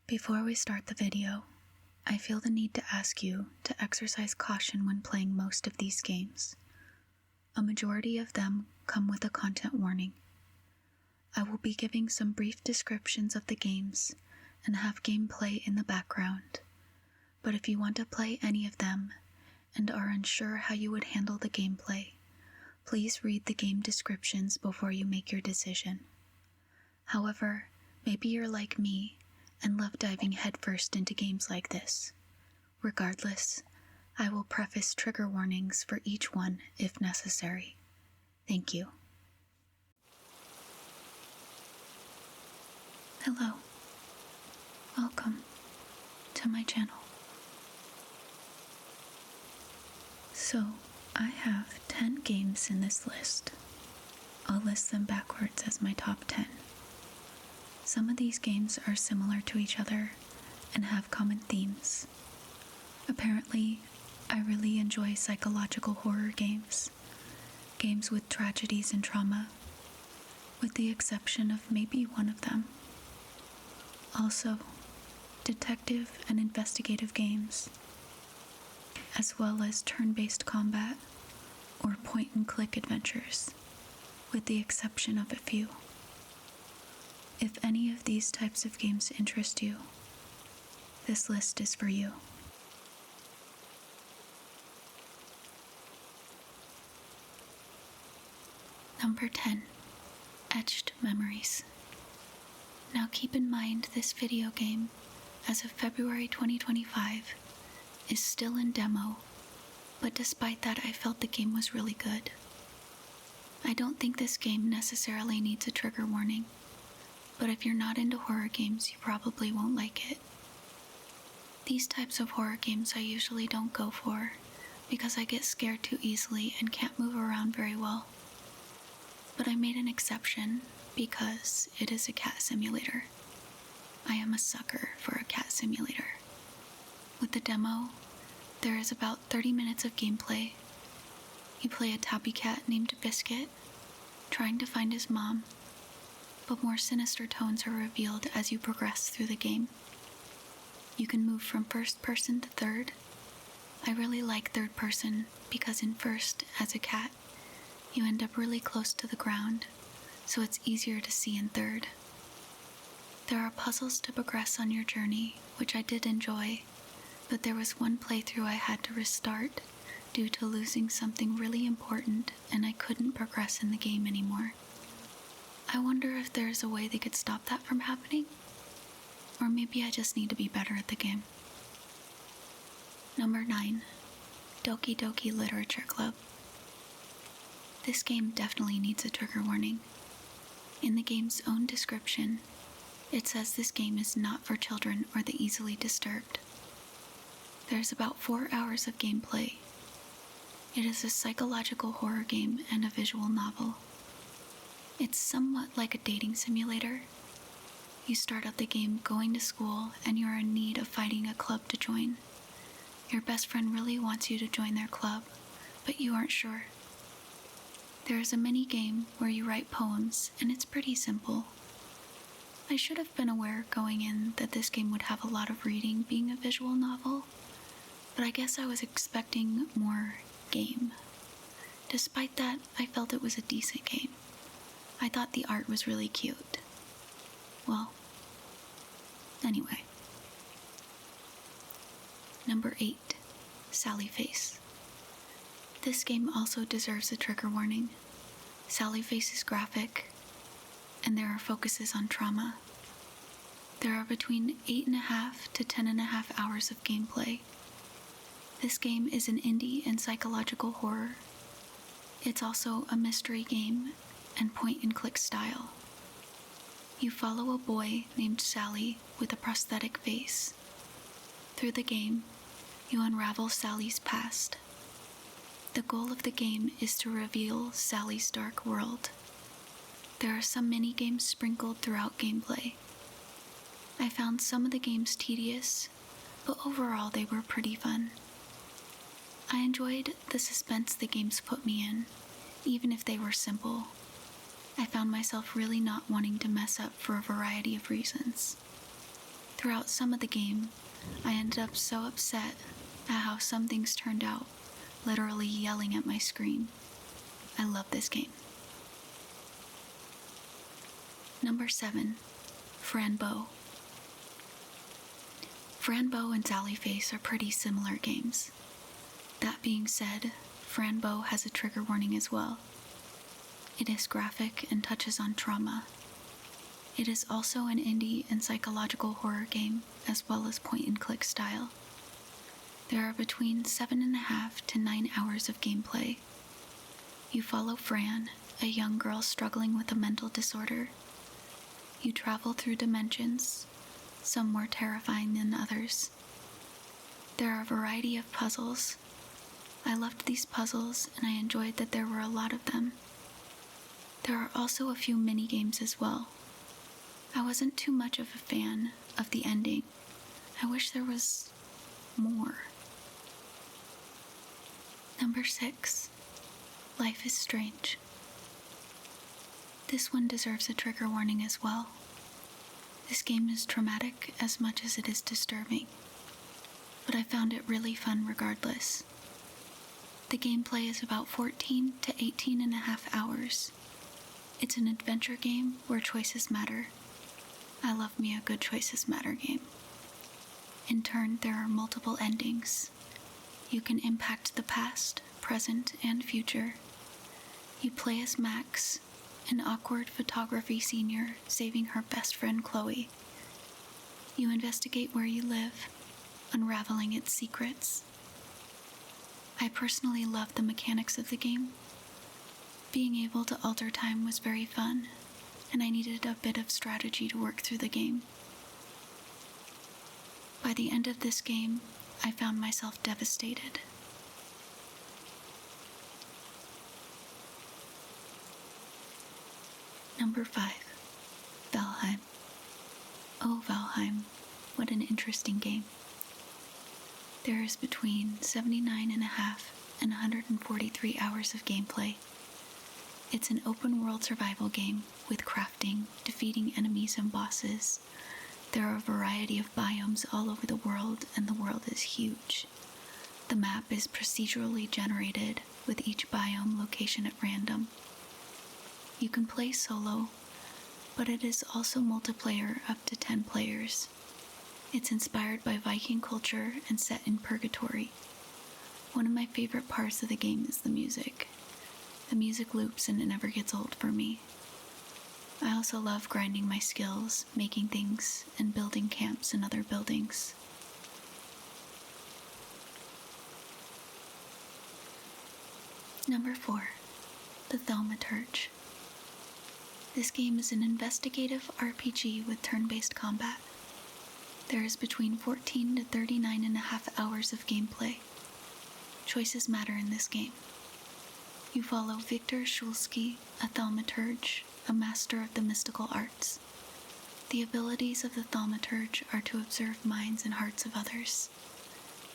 Before we start the video, I feel the need to ask you to exercise caution when playing most of these games. A majority of them come with a content warning. I will be giving some brief descriptions of the games and have gameplay in the background, but if you want to play any of them and are unsure how you would handle the gameplay, please read the game descriptions before you make your decision. However, maybe you're like me and love diving headfirst into games like this. Regardless, I will preface trigger warnings for each one if necessary. Thank you. Hello. Welcome to my channel. So, I have 10 games in this list. I'll list them backwards as my top 10. Some of these games are similar to each other and have common themes. Apparently, I really enjoy psychological horror games, games with tragedies and trauma, with the exception of maybe one of them. Also, detective and investigative games, as well as turn-based combat or point-and-click adventures, with the exception of a few. If any of these types of games interest you, this list is for you. Number 10, Etched Memories. Now keep in mind this video game, as of February 2025, is still in demo, but despite that I felt the game was really good. I don't think this game necessarily needs a trigger warning, but if you're not into horror games, you probably won't like it. These types of horror games I usually don't go for, because I get scared too easily and can't move around very well. But I made an exception because it is a cat simulator. I am a sucker for a cat simulator. With the demo, there is about 30 minutes of gameplay. You play a tabby cat named Biscuit, trying to find his mom, but more sinister tones are revealed as you progress through the game. You can move from first person to third. I really like third person because in first, as a cat, you end up really close to the ground, so it's easier to see in third. There are puzzles to progress on your journey, which I did enjoy, but there was one playthrough I had to restart due to losing something really important and I couldn't progress in the game anymore. I wonder if there's a way they could stop that from happening? Or maybe I just need to be better at the game. Number 9, Doki Doki Literature Club. This game definitely needs a trigger warning. In the game's own description, it says this game is not for children or the easily disturbed. There's about 4 hours of gameplay. It is a psychological horror game and a visual novel. It's somewhat like a dating simulator. You start out the game going to school and you're in need of finding a club to join. Your best friend really wants you to join their club, but you aren't sure. There is a mini game where you write poems and it's pretty simple. I should have been aware going in that this game would have a lot of reading being a visual novel, but I guess I was expecting more game. Despite that, I felt it was a decent game. I thought the art was really cute. Well, anyway. Number 8, Sally Face. This game also deserves a trigger warning. Sally Face is graphic, and there are focuses on trauma. There are between 8.5 to 10.5 hours of gameplay. This game is an indie and psychological horror. It's also a mystery game and point-and-click style. You follow a boy named Sally with a prosthetic face. Through the game, you unravel Sally's past. The goal of the game is to reveal Sally's dark world. There are some mini-games sprinkled throughout gameplay. I found some of the games tedious, but overall they were pretty fun. I enjoyed the suspense the games put me in, even if they were simple. I found myself really not wanting to mess up for a variety of reasons. Throughout some of the game, I ended up so upset at how some things turned out, literally yelling at my screen. I love this game. Number 7, Fran Bow. Fran Bow and Sallyface are pretty similar games. That being said, Fran Bow has a trigger warning as well. It is graphic and touches on trauma. It is also an indie and psychological horror game, as well as point-and-click style. There are between 7.5 to 9 hours of gameplay. You follow Fran, a young girl struggling with a mental disorder. You travel through dimensions, some more terrifying than others. There are a variety of puzzles. I loved these puzzles, and I enjoyed that there were a lot of them. There are also a few mini-games as well. I wasn't too much of a fan of the ending. I wish there was more. Number 6, Life is Strange. This one deserves a trigger warning as well. This game is traumatic as much as it is disturbing, but I found it really fun regardless. The gameplay is about 14 to 18.5 hours. It's an adventure game where choices matter. I love me a good choices matter game. In turn, there are multiple endings. You can impact the past, present, and future. You play as Max, an awkward photography senior saving her best friend Chloe. You investigate where you live, unraveling its secrets. I personally love the mechanics of the game. Being able to alter time was very fun, and I needed a bit of strategy to work through the game. By the end of this game, I found myself devastated. Number 5, Valheim. Oh, Valheim, what an interesting game. There is between 79.5 and 143 hours of gameplay. It's an open-world survival game with crafting, defeating enemies and bosses. There are a variety of biomes all over the world, and the world is huge. The map is procedurally generated, with each biome location at random. You can play solo, but it is also multiplayer up to 10 players. It's inspired by Viking culture and set in Purgatory. One of my favorite parts of the game is the music. The music loops and it never gets old for me. I also love grinding my skills, making things, and building camps and other buildings. Number 4, the Thaumaturge. This game is an investigative RPG with turn-based combat. There is between 14 to 39.5 hours of gameplay. Choices matter in this game. You follow Victor Shulsky, a Thaumaturge, a master of the mystical arts. The abilities of the Thaumaturge are to observe minds and hearts of others.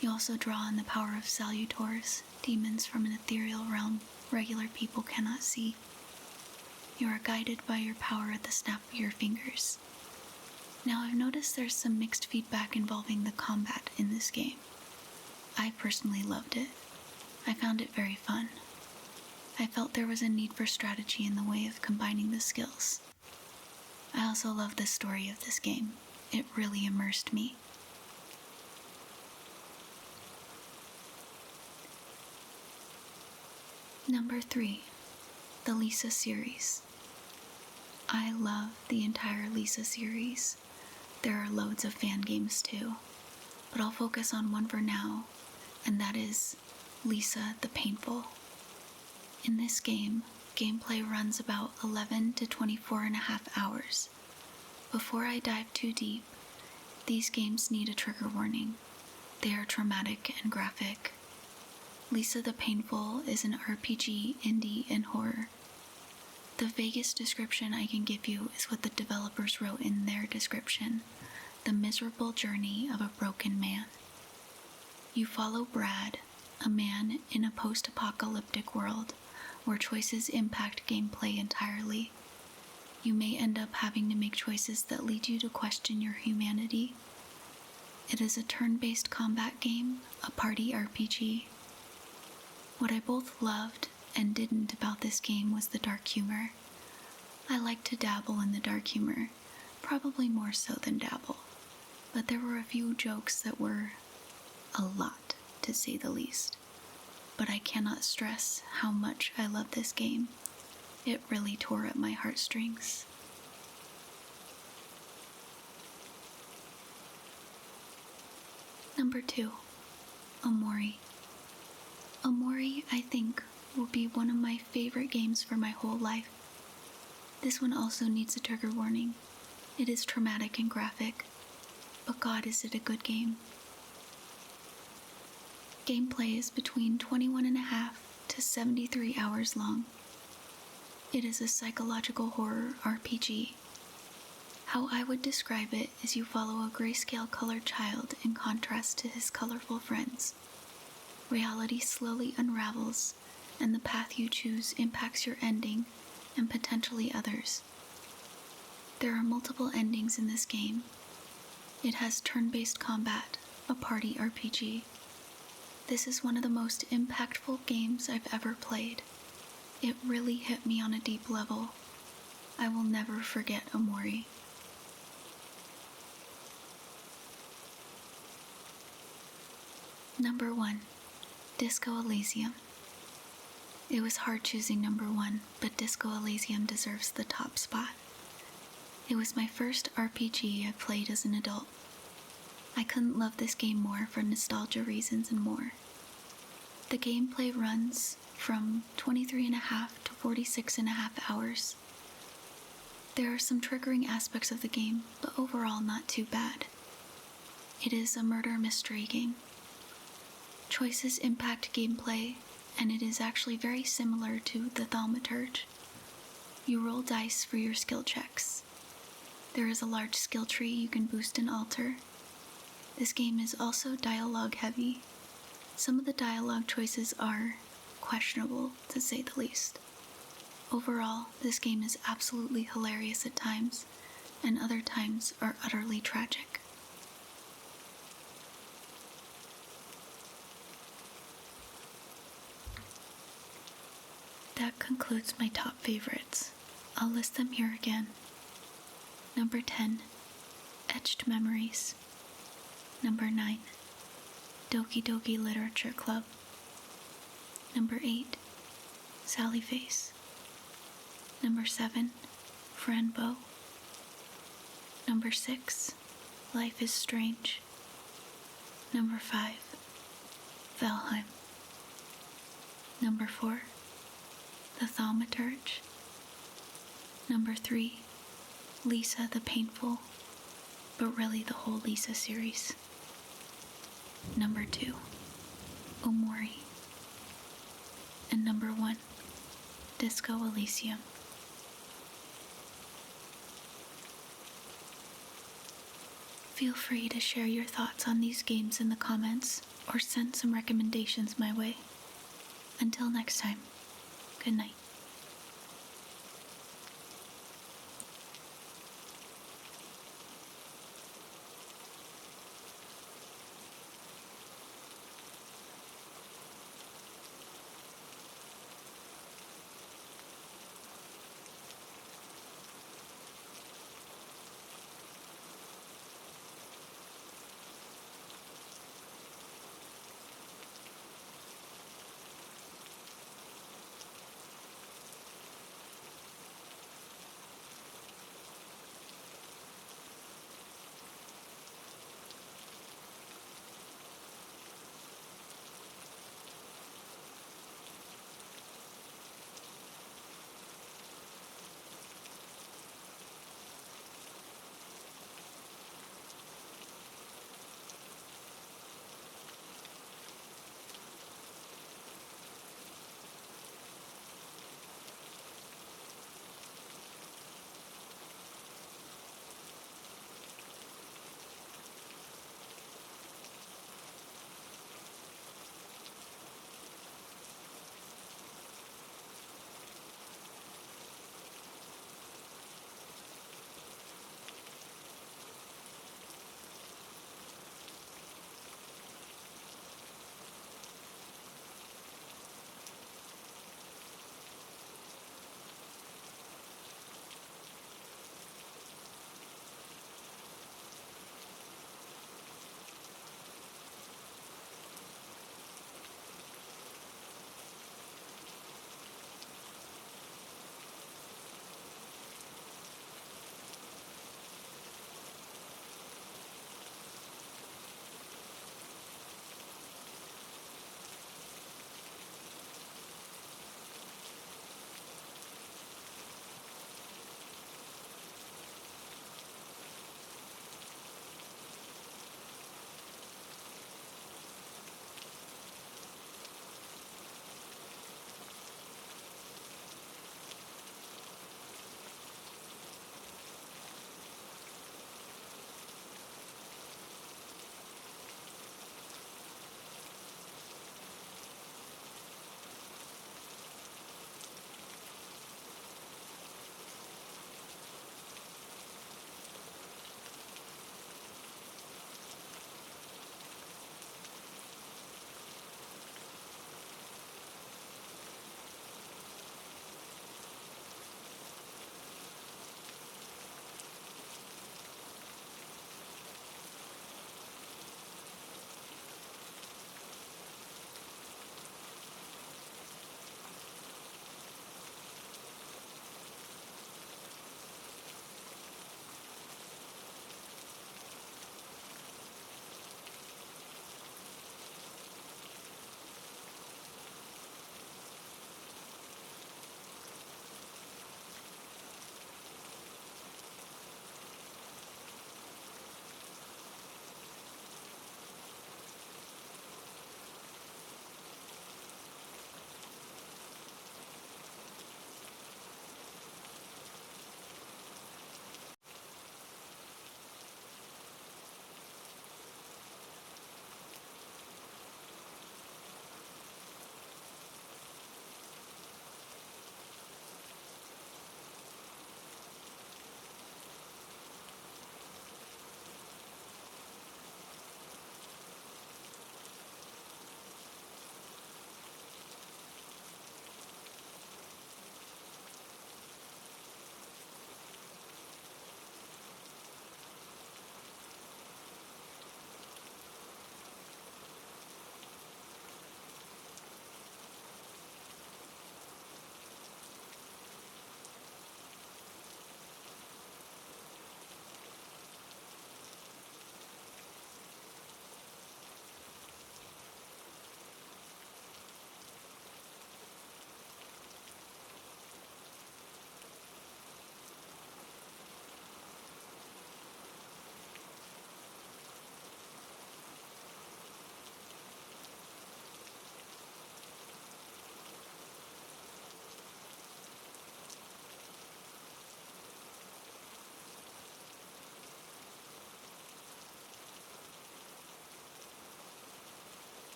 You also draw on the power of Salutors, demons from an ethereal realm regular people cannot see. You are guided by your power at the snap of your fingers. Now, I've noticed there's some mixed feedback involving the combat in this game. I personally loved it. I found it very fun. I felt there was a need for strategy in the way of combining the skills. I also love the story of this game. It really immersed me. Number 3, the Lisa series. I love the entire Lisa series. There are loads of fan games too, but I'll focus on one for now, and that is Lisa the Painful. In this game, gameplay runs about 11 to 24.5 hours. Before I dive too deep, these games need a trigger warning. They are traumatic and graphic. Lisa the Painful is an RPG, indie, and horror. The vaguest description I can give you is what the developers wrote in their description: the miserable journey of a broken man. You follow Brad, a man in a post-apocalyptic world where choices impact gameplay entirely. You may end up having to make choices that lead you to question your humanity It is a turn-based combat game, a party RPG. What I both loved and didn't about this game was the dark humor. I like to dabble in the dark humor, probably more so than dabble, but there were a few jokes that were a lot, to say the least. But I cannot stress how much I love this game. It really tore at my heartstrings. Number 2, OMORI. OMORI, I think, will be one of my favorite games for my whole life. This one also needs a trigger warning. It is traumatic and graphic, but God, is it a good game. Gameplay is between 21.5 to 73 hours long. It is a psychological horror RPG. How I would describe it is you follow a grayscale colored child in contrast to his colorful friends. Reality slowly unravels, and the path you choose impacts your ending and potentially others. There are multiple endings in this game. It has turn-based combat, a party RPG. This is one of the most impactful games I've ever played. It really hit me on a deep level. I will never forget OMORI. Number 1, Disco Elysium. It was hard choosing number 1, but Disco Elysium deserves the top spot. It was my first RPG I played as an adult. I couldn't love this game more for nostalgia reasons and more. The gameplay runs from 23.5 to 46.5 hours. There are some triggering aspects of the game, but overall not too bad. It is a murder mystery game. Choices impact gameplay, and it is actually very similar to the Thaumaturge. You roll dice for your skill checks. There is a large skill tree you can boost and alter. This game is also dialogue heavy. Some of the dialogue choices are questionable, to say the least. Overall, this game is absolutely hilarious at times, and other times are utterly tragic. That concludes my top favorites. I'll list them here again. Number 10, Etched Memories. Number 9, Doki Doki Literature Club. Number 8, Sally Face. Number 7, Fran Bow. Number 6, Life is Strange. Number 5, Valheim. Number 4, The Thaumaturge. Number 3, Lisa the Painful, but really the whole Lisa series. Number 2, OMORI. And number 1, Disco Elysium. Feel free to share your thoughts on these games in the comments or send some recommendations my way. Until next time, good night.